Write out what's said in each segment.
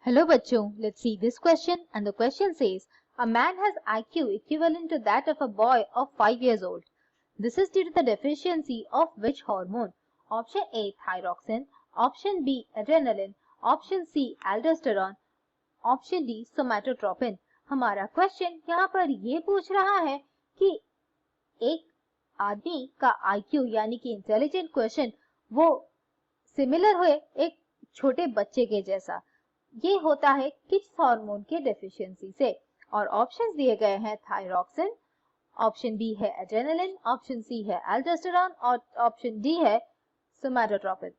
Hello bachcho, let's see this question, and the question says a man has IQ equivalent to that of a boy of 5 years old. This is due to the deficiency of which hormone? Option A thyroxine, option B adrenaline, option C aldosterone, option D somatotropin. हमारा question यहाँ पर ये पूछ रहा है कि एक आदमी का आईक्यू यानी कि इंटेलिजेंट क्वेश्चन वो सिमिलर हुए एक छोटे बच्चे के जैसा, ये होता है किस हार्मोन के डेफिशिएंसी से। और ऑप्शंस दिए गए हैं थायरॉक्सिन, ऑप्शन बी है एड्रेनालिन, ऑप्शन सी है एल्डोस्टेरोन और ऑप्शन डी है सोमैटोट्रोपिन।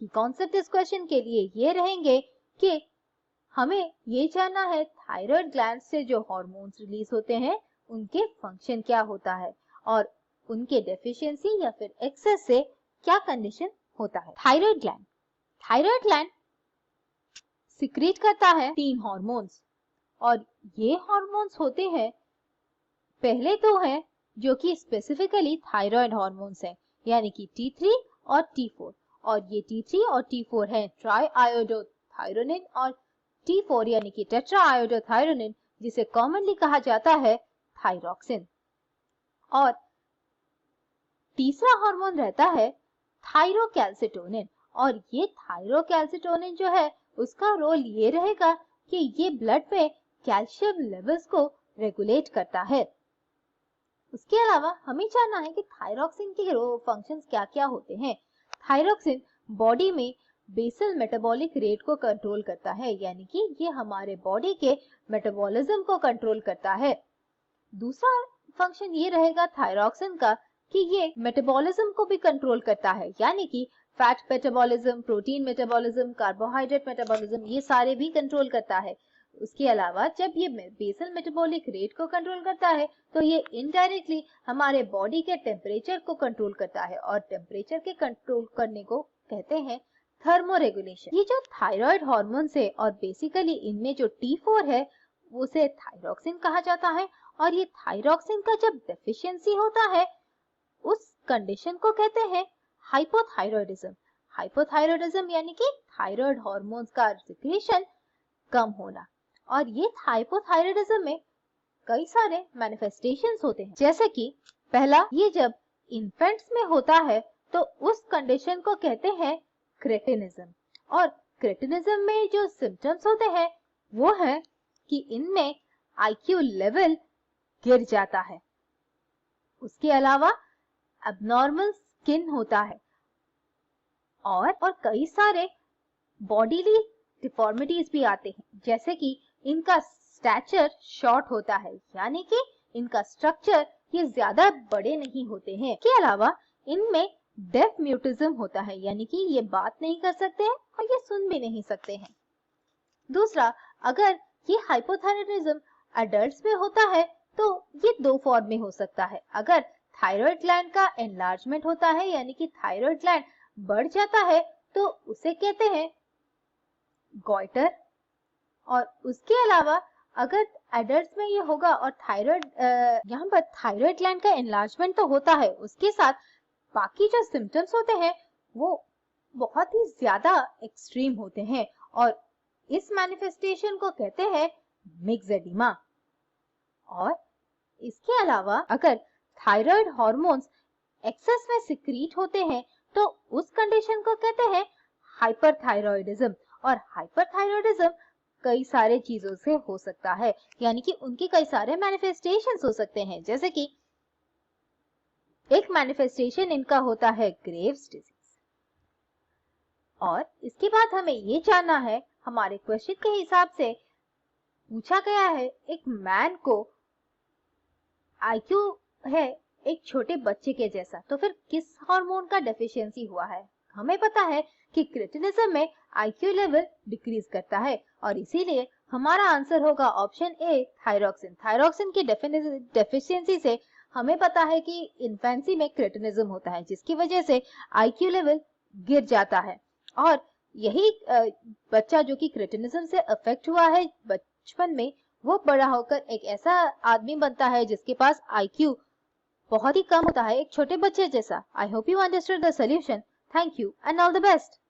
की कॉन्सेप्ट इस क्वेश्चन के लिए ये रहेंगे कि हमें ये जानना है थायराइड ग्लैंड से जो हार्मोन्स रिलीज होते हैं उनके फंक्शन क्या होता है और उनके डेफिशिएंसी या फिर एक्सेस से क्या कंडीशन होता है। थायराइड ग्लैंड सिक्रीट करता है 3 हार्मोन्स और ये हार्मोन्स होते हैं, पहले तो है जो कि स्पेसिफिकली थायराइड हार्मोन्स हैं यानी कि T3 और T4, और ये T3 और T4 है ट्राई आयोडोथायरोनिन और T4 यानी कि टेट्रा आयोडोथायरोनिन जिसे कॉमनली कहा जाता है थायरॉक्सिन। और तीसरा हार्मोन रहता है थायरोकैल्सिटोनिन, और ये थायरोकैल्सिटोनिन जो है उसका रोल ये रहेगा कि ये ब्लड में कैल्शियम लेवल्स को रेगुलेट करता है। उसके अलावा हमें जानना है कि थायरॉक्सिन के फंक्शंस क्या-क्या होते हैं। थायरॉक्सिन बॉडी में बेसल मेटाबॉलिक रेट को कंट्रोल करता है यानी कि ये हमारे बॉडी के मेटाबॉलिज्म को कंट्रोल करता है। दूसरा फंक्शन ये रहेगा थायरॉक्सिन का कि ये मेटाबॉलिज्म को भी कंट्रोल करता है यानी कि fat metabolism, protein metabolism, carbohydrate metabolism, ये सारे भी कंट्रोल करता है। उसके अलावा जब ये बेसल मेटाबॉलिक रेट को कंट्रोल करता है तो ये इनडायरेक्टली हमारे बॉडी के टेम्परेचर को कंट्रोल करता है, और टेम्परेचर के कंट्रोल करने को कहते हैं थर्मोरेगुलेशन। ये जो थायराइड हार्मोन्स है और बेसिकली इनमें जो T4 है उसे थायरॉक्सिन कहा जाता है, और ये थायरॉक्सिन का जब डेफिशिएंसी होता है उस कंडीशन को कहते हैं हाइपोथायरॉयडिज्म। हाइपोथायरॉयडिज्म यानी कि थायराइड हार्मोन्स का सिक्रीशन कम होना। और ये हाइपोथायरॉयडिज्म में कई सारे मैनिफेस्टेशंस होते हैं, जैसे कि पहला, ये जब इन्फेंट्स में होता है तो उस कंडीशन को कहते हैं क्रेटिनिज्म। और क्रेटिनिज्म में जो सिम्टम्स होते हैं वो है कि इनमें आईक्यू लेवल गिर जाता है। उसके अलावा एब्नॉर्मल स्किन होता है और कई सारे बॉडीली डिफॉर्मिटीज भी आते हैं, जैसे कि इनका स्टैचर शॉर्ट होता है यानी कि इनका स्ट्रक्चर ये ज्यादा बड़े नहीं होते हैं। इसके अलावा इनमें डेफ म्यूटिज्म होता है यानी कि ये बात नहीं कर सकते हैं और ये सुन भी नहीं सकते हैं। दूसरा, अगर ये हाइपोथायरॉयडिज्म एडल्ट्स में होता है तो ये 2 फॉर्म में हो सकता है। अगर थायराइड ग्लैंड का एनलार्जमेंट होता है यानी कि थायराइड ग्लैंड बढ़ जाता है तो उसे कहते हैं गॉइटर। और उसके अलावा अगर एडल्ट्स में ये होगा और थायराइड यहाँ पर थायराइड ग्लैंड का एनलार्जमेंट तो होता है, उसके साथ बाकी जो सिम्टम्स होते हैं वो बहुत ही ज्यादा एक्सट्रीम होते हैं और इस मैनिफेस्टेशन को कहते हैं मिक्स्ड एडिमा। और इसके अलावा अगर थायराइड हार्मोन्स एक्सेस में सिक्रीट होते हैं तो उस कंडीशन को कहते हैं हाइपरथायरॉयडिज्म। और हाइपरथायरॉयडिज्म कई सारे चीजों से हो सकता है यानी कि उनके कई सारे मैनिफेस्टेशंस हो सकते हैं, जैसे कि एक मैनिफेस्टेशन इनका होता है ग्रेव्स डिजीज। और इसके बाद हमें ये जानना है, हमारे क्वेश्चन के हिसाब से पूछा गया है एक मैन को आईक्यू है एक छोटे बच्चे के जैसा, तो फिर किस हार्मोन का डेफिशिएंसी हुआ है। हमें पता है कि क्रेटिनिज्म में आईक्यू लेवल डिक्रीज करता है और इसीलिए हमारा आंसर होगा ऑप्शन ए थायरॉक्सिन। थायरॉक्सिन की डेफिशिएंसी से हमें पता है कि इन्फेंसी में क्रेटिनिज्म होता है जिसकी वजह से आईक्यू लेवल गिर जाता है, और यही बच्चा जो कि क्रेटिनिज्म से अफेक्ट हुआ है बचपन में, वो बड़ा होकर एक ऐसा आदमी बनता है जिसके पास आईक्यू बहुत ही कम होता है, एक छोटे बच्चे जैसा। I hope you understood the solution. Thank you and all the best.